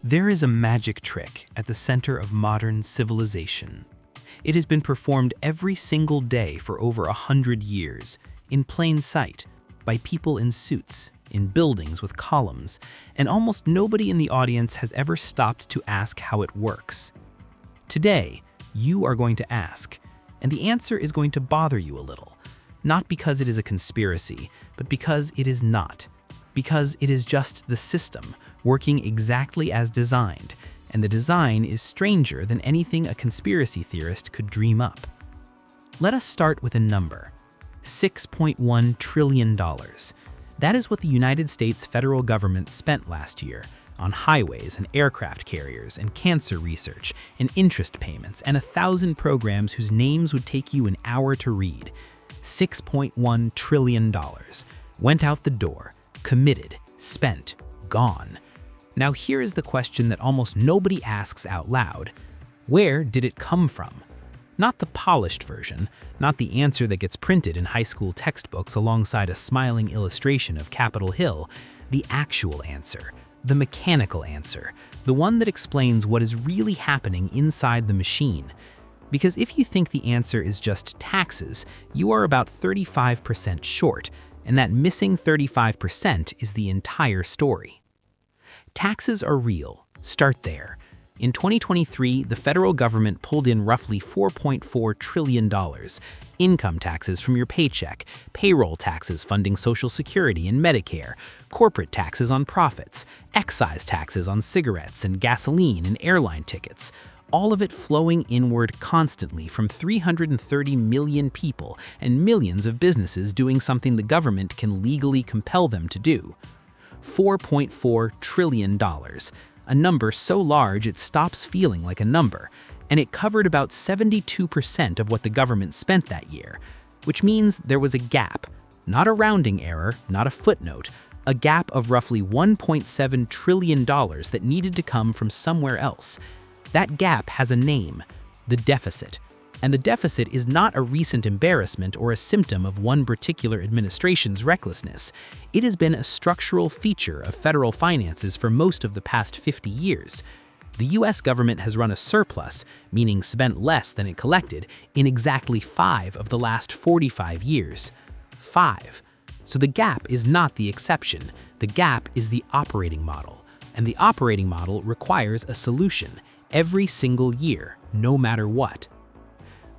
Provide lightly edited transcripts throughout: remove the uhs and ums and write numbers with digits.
There is a magic trick at the center of modern civilization. It has been performed every single day for over 100 years, in plain sight, by people in suits, in buildings with columns, and almost nobody in the audience has ever stopped to ask how it works. Today, you are going to ask, and the answer is going to bother you a little. Not because it is a conspiracy, but because it is not. Because it is just the system, working exactly as designed, and the design is stranger than anything a conspiracy theorist could dream up. Let us start with a number: $6.1 trillion. That is what the United States federal government spent last year on highways and aircraft carriers and cancer research and interest payments and 1,000 programs whose names would take you an hour to read. $6.1 trillion. Went out the door, committed, spent, gone. Now here is the question that almost nobody asks out loud. Where did it come from? Not the polished version, not the answer that gets printed in high school textbooks alongside a smiling illustration of Capitol Hill, the actual answer, the mechanical answer, the one that explains what is really happening inside the machine. Because if you think the answer is just taxes, you are about 35% short, and that missing 35% is the entire story. Taxes are real. Start there. In 2023, the federal government pulled in roughly $4.4 trillion. Income taxes from your paycheck, payroll taxes funding Social Security and Medicare, corporate taxes on profits, excise taxes on cigarettes and gasoline and airline tickets. All of it flowing inward constantly from 330 million people and millions of businesses doing something the government can legally compel them to do. $4.4 trillion, a number so large it stops feeling like a number, and it covered about 72% of what the government spent that year, which means there was a gap, not a rounding error, not a footnote, a gap of roughly $1.7 trillion that needed to come from somewhere else. That gap has a name: the deficit. And the deficit is not a recent embarrassment or a symptom of one particular administration's recklessness. It has been a structural feature of federal finances for most of the past 50 years. The US government has run a surplus, meaning spent less than it collected, in exactly 5 of the last 45 years. 5. So the gap is not the exception. The gap is the operating model. And the operating model requires a solution every single year, no matter what.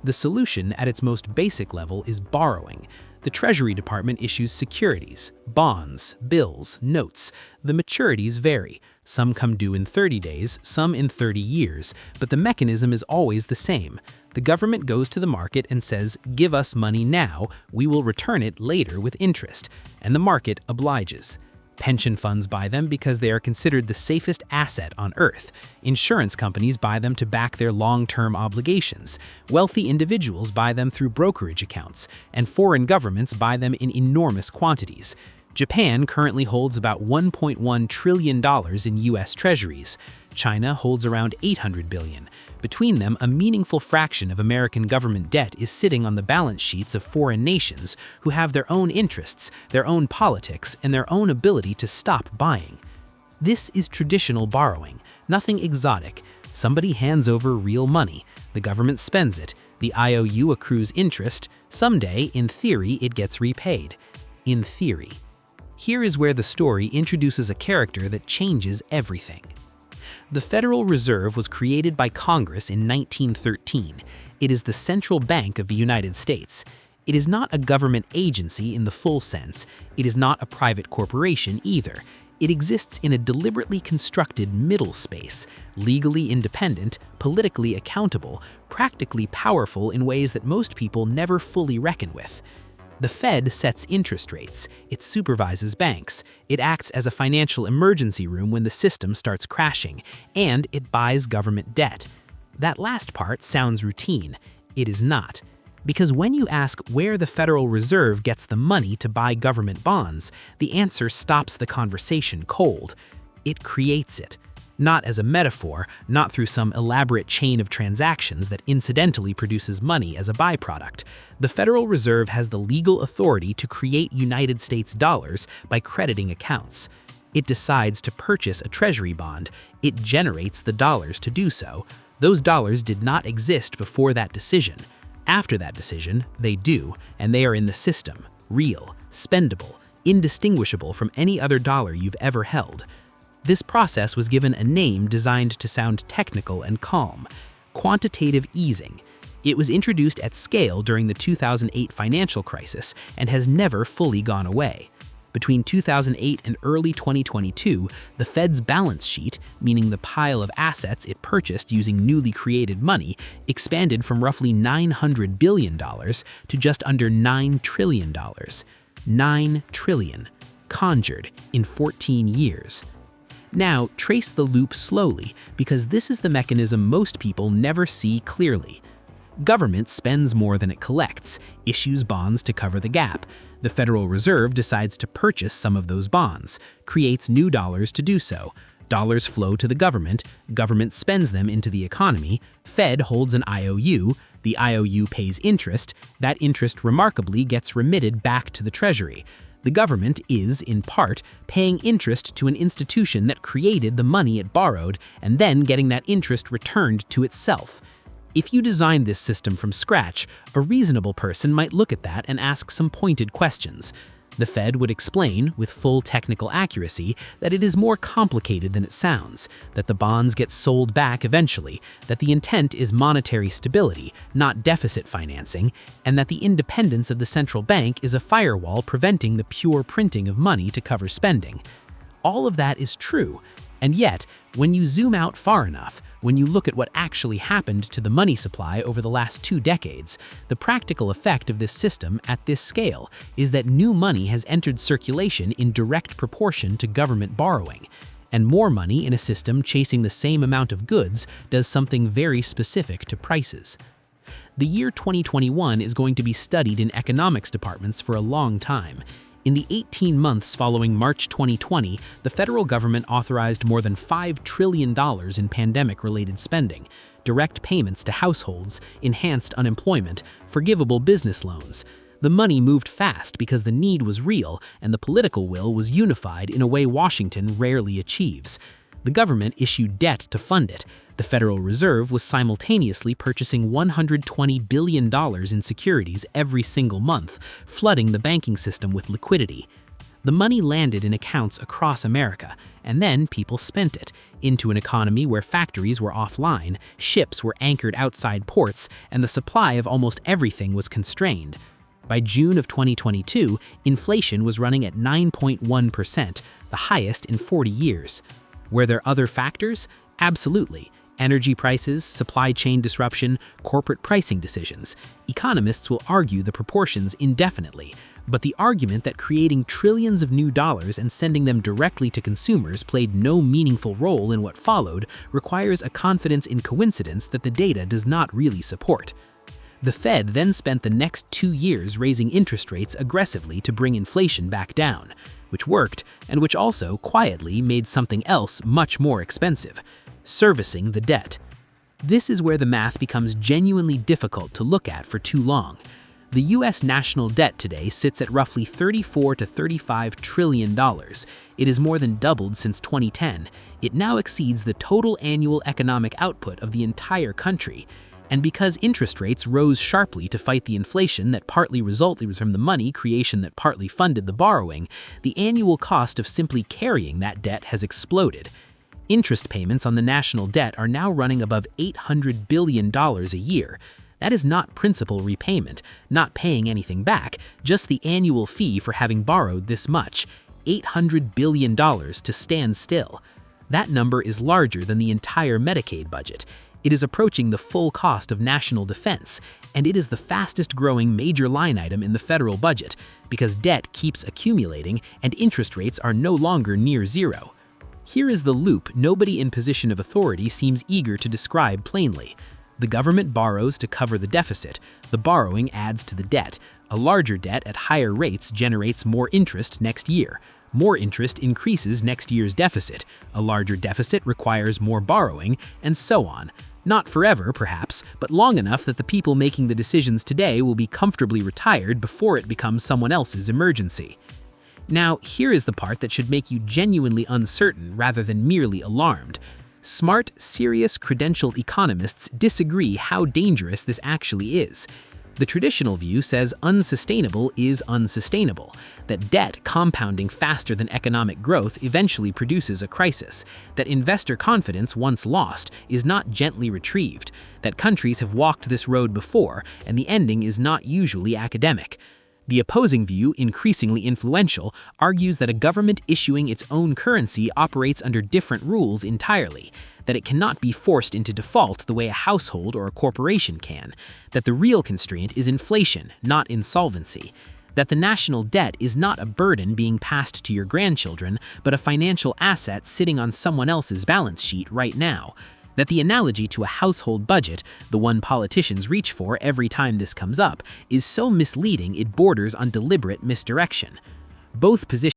The solution at its most basic level is borrowing. The Treasury Department issues securities, bonds, bills, notes. The maturities vary. Some come due in 30 days, some in 30 years, but the mechanism is always the same. The government goes to the market and says, "Give us money now, we will return it later with interest," and the market obliges. Pension funds buy them because they are considered the safest asset on Earth. Insurance companies buy them to back their long-term obligations. Wealthy individuals buy them through brokerage accounts, and foreign governments buy them in enormous quantities. Japan currently holds about $1.1 trillion in US treasuries. China holds around $800 billion. Between them, a meaningful fraction of American government debt is sitting on the balance sheets of foreign nations who have their own interests, their own politics, and their own ability to stop buying. This is traditional borrowing, nothing exotic. Somebody hands over real money, the government spends it, the IOU accrues interest, someday, in theory, it gets repaid. In theory. Here is where the story introduces a character that changes everything. The Federal Reserve was created by Congress in 1913. It is the central bank of the United States. It is not a government agency in the full sense. It is not a private corporation either. It exists in a deliberately constructed middle space, legally independent, politically accountable, practically powerful in ways that most people never fully reckon with. The Fed sets interest rates, it supervises banks, it acts as a financial emergency room when the system starts crashing, and it buys government debt. That last part sounds routine. It is not. Because when you ask where the Federal Reserve gets the money to buy government bonds, the answer stops the conversation cold. It creates it. Not as a metaphor, not through some elaborate chain of transactions that incidentally produces money as a byproduct. The Federal Reserve has the legal authority to create United States dollars by crediting accounts. It decides to purchase a Treasury bond. It generates the dollars to do so. Those dollars did not exist before that decision. After that decision, they do, and they are in the system, real, spendable, indistinguishable from any other dollar you've ever held. This process was given a name designed to sound technical and calm: quantitative easing. It was introduced at scale during the 2008 financial crisis and has never fully gone away. Between 2008 and early 2022, the Fed's balance sheet, meaning the pile of assets it purchased using newly created money, expanded from roughly $900 billion to just under $9 trillion. $9 trillion, conjured in 14 years. Now, trace the loop slowly, because this is the mechanism most people never see clearly. Government spends more than it collects, issues bonds to cover the gap. The Federal Reserve decides to purchase some of those bonds, creates new dollars to do so. Dollars flow to the government spends them into the economy, Fed holds an IOU, the IOU pays interest, that interest remarkably gets remitted back to the Treasury. The government is, in part, paying interest to an institution that created the money it borrowed and then getting that interest returned to itself. If you designed this system from scratch, a reasonable person might look at that and ask some pointed questions. The Fed would explain, with full technical accuracy, that it is more complicated than it sounds, that the bonds get sold back eventually, that the intent is monetary stability, not deficit financing, and that the independence of the central bank is a firewall preventing the pure printing of money to cover spending. All of that is true, and yet, when you zoom out far enough, when you look at what actually happened to the money supply over the last 2 decades, the practical effect of this system at this scale is that new money has entered circulation in direct proportion to government borrowing. And more money in a system chasing the same amount of goods does something very specific to prices. The year 2021 is going to be studied in economics departments for a long time. In the 18 months following March 2020, the federal government authorized more than $5 trillion in pandemic-related spending, direct payments to households, enhanced unemployment, forgivable business loans. The money moved fast because the need was real and the political will was unified in a way Washington rarely achieves. The government issued debt to fund it. The Federal Reserve was simultaneously purchasing $120 billion in securities every single month, flooding the banking system with liquidity. The money landed in accounts across America, and then people spent it into an economy where factories were offline, ships were anchored outside ports, and the supply of almost everything was constrained. By June of 2022, inflation was running at 9.1%, the highest in 40 years. Were there other factors? Absolutely. Energy prices, supply chain disruption, corporate pricing decisions. Economists will argue the proportions indefinitely, but the argument that creating trillions of new dollars and sending them directly to consumers played no meaningful role in what followed requires a confidence in coincidence that the data does not really support. The Fed then spent the next 2 years raising interest rates aggressively to bring inflation back down, which worked and which also quietly made something else much more expensive: servicing the debt. This is where the math becomes genuinely difficult to look at for too long. The U.S. national debt today sits at roughly $34 to $35 trillion. It is more than doubled since 2010. It now exceeds the total annual economic output of the entire country. And because interest rates rose sharply to fight the inflation that partly resulted from the money creation that partly funded the borrowing, the annual cost of simply carrying that debt has exploded. Interest payments on the national debt are now running above $800 billion a year. That is not principal repayment, not paying anything back, just the annual fee for having borrowed this much: $800 billion to stand still. That number is larger than the entire Medicaid budget. It is approaching the full cost of national defense, and it is the fastest growing major line item in the federal budget because debt keeps accumulating and interest rates are no longer near zero. Here is the loop nobody in position of authority seems eager to describe plainly. The government borrows to cover the deficit. The borrowing adds to the debt. A larger debt at higher rates generates more interest next year. More interest increases next year's deficit. A larger deficit requires more borrowing, and so on. Not forever, perhaps, but long enough that the people making the decisions today will be comfortably retired before it becomes someone else's emergency. Now, here is the part that should make you genuinely uncertain rather than merely alarmed. Smart, serious, credentialed economists disagree how dangerous this actually is. The traditional view says unsustainable is unsustainable, that debt compounding faster than economic growth eventually produces a crisis, that investor confidence once lost is not gently retrieved, that countries have walked this road before and the ending is not usually academic. The opposing view, increasingly influential, argues that a government issuing its own currency operates under different rules entirely, that it cannot be forced into default the way a household or a corporation can, that the real constraint is inflation, not insolvency, that the national debt is not a burden being passed to your grandchildren, but a financial asset sitting on someone else's balance sheet right now, that the analogy to a household budget, the one politicians reach for every time this comes up, is so misleading it borders on deliberate misdirection. Both positions